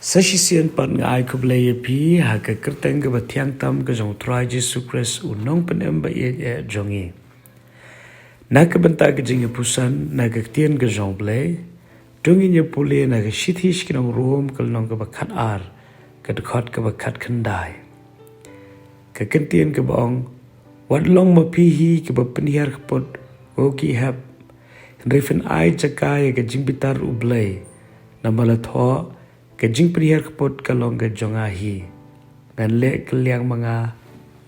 Sasisian pan ngai ku blaya pi ha ka kerteng ka batiang tam ka jong try Jesus Christ unong penem ba ye jongi. Na ka benta ka Jingpuson na ka tien ka jong blay jongi nya pule na ka shithish ki nong rom kal nong ka bakhat ar ka khot ka bakhat khandai. Ka kentien ka bong wat long ma pi hi ka ba pynhiar kput o ki hap refen ai chakai ka jingbitar u blay na mala tho ka pynhiar kput ka long ka jonga hi ngan le kliang mga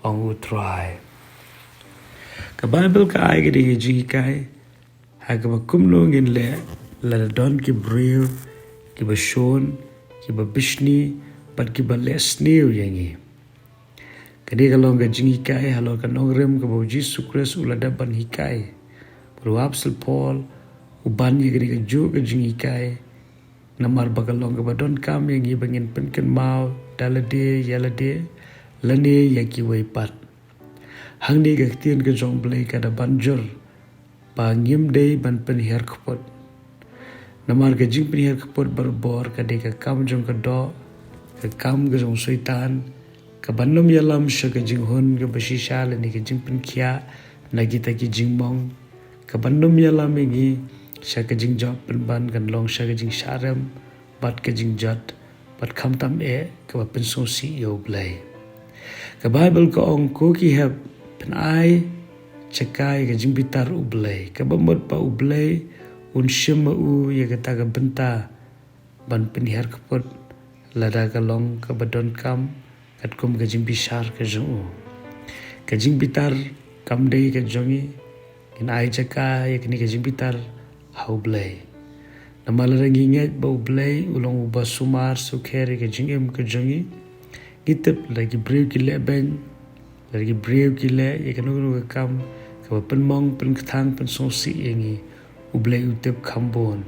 ong utrai ka Bible ka ai ka di ji kai ha ka ba kumno ngin le la don ki brew ki ba shon ki ba bishni pat ki ba les new yangi kadi ka long ka jingi kai halo ka nong rem ka ba Jesus Christ ulada ban hikai Apostol Paul uban ye ka ju ka jingi kai namar bagalong ka badon kam yang ibangin penken mau dalade yalade lane yaki weipat hang ni ka tien ka jong blay ka da banjur pa ngim day ban pynhiar kput namar ka jing pynhiar kput berbor ka de ka kam jong ka do ka kam ka jong syaitan ka banum yalam sha ka jing hun ka bashisha lani ka jing pynkhia nagita ki jing mong ka banum yalam ngi sha ka jing job ban kan long sha ka jing sharam bat ka jing jat bat kham tam e ka ba penso si yo blay ka Bible ka ong ko ki hab pen ai chakai ka jing bitar u blay ka ba mot pa u blay un shima u ye ka ta ka benta ban pynhiar kput lada ka long ka ba don kam kat kum ka jing bishar ka jong u ka jing bitar kam dei ka jongi in ai chakai ye ka jing bitar hau blay namalarang ingat bau blay ulong uba sumar sukheri ke jingem ke jongi gitep lagi brew ki le ben lagi brew ki le ye kanu kam ka pen mong pen thang pen sosi yengi ublay utep khambon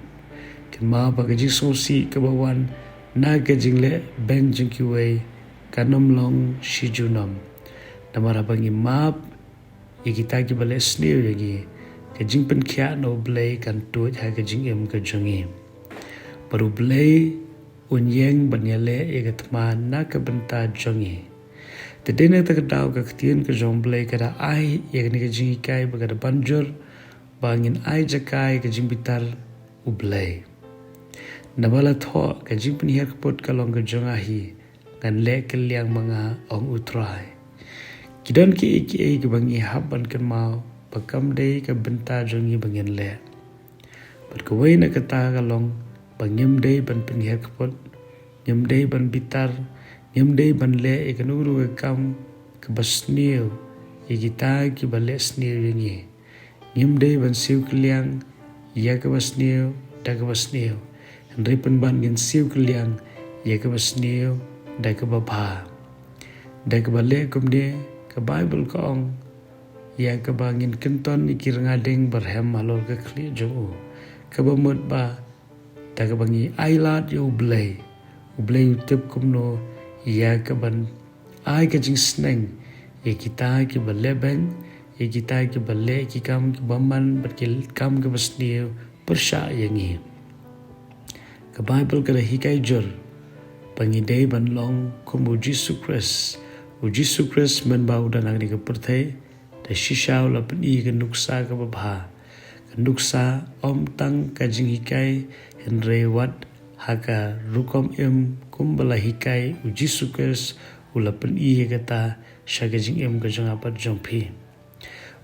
kin ma ba ga ji sosi ka bawan na ga jingle ben jingki wei kanom long shijunam namara bangi map ye kita ki bale snew yengi ka jing pen khia no blay kan tu ha ka jing em ka jongi paru blay unyeng banyale e ka tma na ka benta jongi te dena ta ka daw ka tien ka jong blay ka da ai ye ka ni ka jing kai ba ka da banjur bangin ai jakai ka jing bitar u blay na bala tho ka jing pynhiar kput ka long ka jonga hi ngan le ka liang mga ong utrai kidan ki e ka bangi haban kan mau pakam day ka benta jongi bangin le pat ko way na kata ka long bangim day ban pynhiar kput ngim day ban bitar ngim day ban le e kanuru ka kam ka basniu e kita ki bale sniu yengi ngim day ban siu kliang ya ka basniu da ka basniu andri pen ban ngin siu kliang ya ka basniu da ka babha da ka bale kum de ka Bible ka ong ya ka bangin kenton ikir ngadeng berhem malor ka kli jo ka bamut ba ta ka bangi ailat yo blay utep kumno ya ka ban ai ka jing sneng e kita ki baleben e kita ki balle ki kam ki baman berkil kam ka basni persha yangi ka Bible ka hikai jor bangi day ban long kumu Jesus Christ man bau dan ang ni ka perthai da shishaw la pani ka nuksa ka babha ka nuksa om tang ka jing hikai henre wat haka rukom em kumbala hikai u Jesus Christ ula pani ka ta shaga jing em ka janga pat jongphi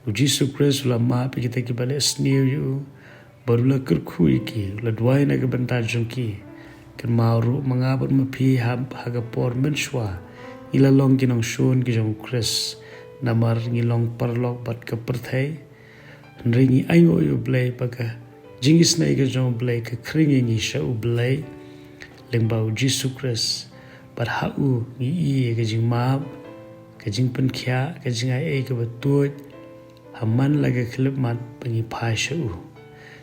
u Jesus Christ ula ma pe kita ki bale snew yu barula kurkhu iki la dwai na ka banta jongki kan mauru mangabat mapi haga por menshwa ila long kinong shon ki jong Christ namar ngilong parlok bat ka perthai ringi ayo yo blay paka jingis na ka jong blay ka kringi ngi sha u blay lengbau Jesus Christ bat ha u ngi e ka jing map ka jing pen khia ka jing ai ka batut haman laga klip mat pangi phai sha u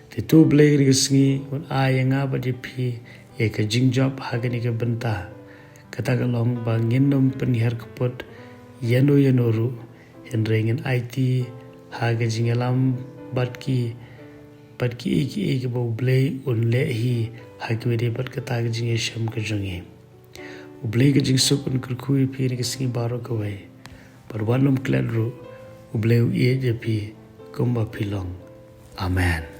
te tu blay ri sngi un ayanga ba di phi e ka jing job ha ga ni ka benta kata ka long ba nginom pynhiar kput yano ru henrengen IT haga jingalam batki iki bau blay un le hi hagwede bat kata jinge sham ka jongi ublei ke jing sup un kurkui pi ni ke singi baro ke wai parwanum kledru ubleu ie je pi kumba pilong. Amen.